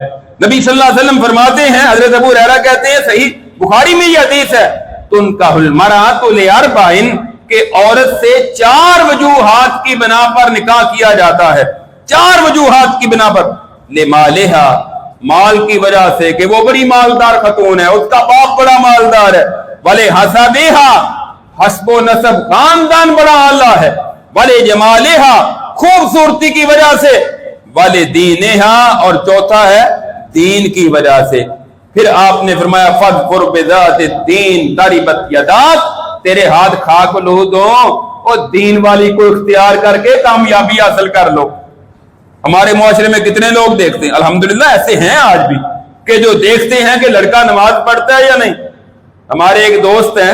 نبی صلی اللہ علیہ وسلم فرماتے ہیں، حضرت ابو ہریرہ کہتے ہیں، صحیح بخاری میں یہ حدیث ہے، تنکح المرأۃ لاربع، کہ عورت سے 4 وجوہات کی بنا پر نکاح کیا جاتا ہے، 4 وجوہات کی بنا پر، لمالہا، مال کی وجہ سے کہ وہ بڑی مالدار خاتون ہے، اس کا باپ بڑا مالدار ہے، ولحسبہا، حسب و نسب خاندان بڑا اعلیٰ ہے، ولجمالہا، خوبصورتی کی وجہ سے، ولدینہا، اور چوتھا ہے دین کی وجہ سے۔ پھر آپ نے فرمایا فاظفر بذات الدین تربت یداک، تیرے ہاتھ خاک لوہد ہوں اور دین والی کو اختیار کر کے کامیابی حاصل کر لو۔ ہمارے معاشرے میں کتنے لوگ دیکھتے ہیں، الحمدللہ ایسے ہیں آج بھی، کہ جو دیکھتے ہیں کہ لڑکا نماز پڑھتا ہے یا نہیں۔ ہمارے ایک دوست ہیں،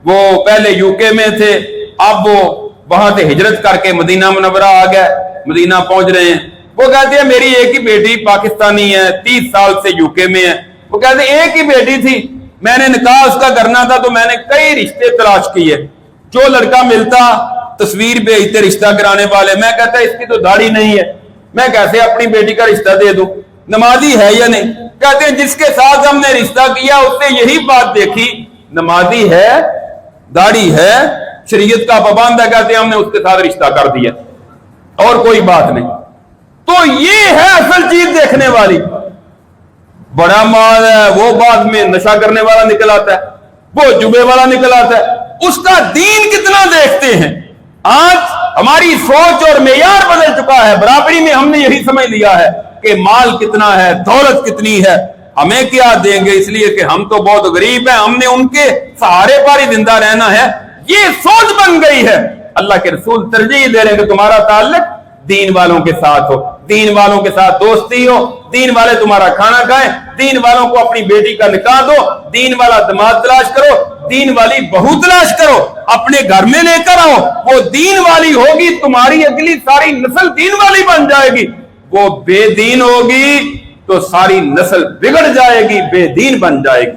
وہ پہلے یو کے میں تھے، اب وہ وہاں سے ہجرت کر کے مدینہ منورہ آ گئے، مدینہ پہنچ رہے ہیں۔ وہ کہتے ہیں میری ایک ہی بیٹی پاکستانی ہے، 30 سال سے یو کے میں ہے۔ وہ کہتے ہیں ایک ہی بیٹی تھی، میں نے نکاح اس کا کرنا تھا تو میں نے کئی رشتے تلاش کیے، جو لڑکا ملتا تصویر بھیجتے رشتہ کرانے والے، میں کہتا اس کی تو داڑھی نہیں ہے، میں کیسے اپنی بیٹی کا رشتہ دے دوں، نمازی ہے یا نہیں۔ کہتے ہیں جس کے ساتھ ہم نے رشتہ کیا اس نے یہی بات دیکھی، نمازی ہے، داڑھی ہے، شریعت کا پابند ہے، کہتے ہیں ہم نے اس کے ساتھ رشتہ کر دیا، اور کوئی بات نہیں۔ تو یہ ہے اصل چیز دیکھنے والی۔ بڑا مال ہے، وہ بعد میں نشہ کرنے والا نکل آتا ہے، وہ جبے والا نکل آتا ہے، اس کا دین کتنا دیکھتے ہیں۔ آج ہماری سوچ اور معیار بدل چکا ہے، برابری میں ہم نے یہی سمجھ لیا ہے کہ مال کتنا ہے، دولت کتنی ہے، ہمیں کیا دیں گے، اس لیے کہ ہم تو بہت غریب ہیں، ہم نے ان کے سہارے پر ہی زندہ رہنا ہے، یہ سوچ بن گئی ہے۔ اللہ کے رسول ترجیح دے رہے ہیں کہ تمہارا تعلق دین والوں کے ساتھ ہو، دین والوں کے ساتھ دوستی ہو، دین والے تمہارا کھانا کھائیں، دین والوں کو اپنی بیٹی کا نکاح دو، دین والا داماد تلاش کرو، دین والی بہو تلاش کرو، اپنے گھر میں لے کر آؤ، وہ دین والی ہوگی، تمہاری اگلی ساری نسل دین والی بن جائے گی۔ وہ بے دین ہوگی تو ساری نسل بگڑ جائے گی، بے دین بن جائے گی۔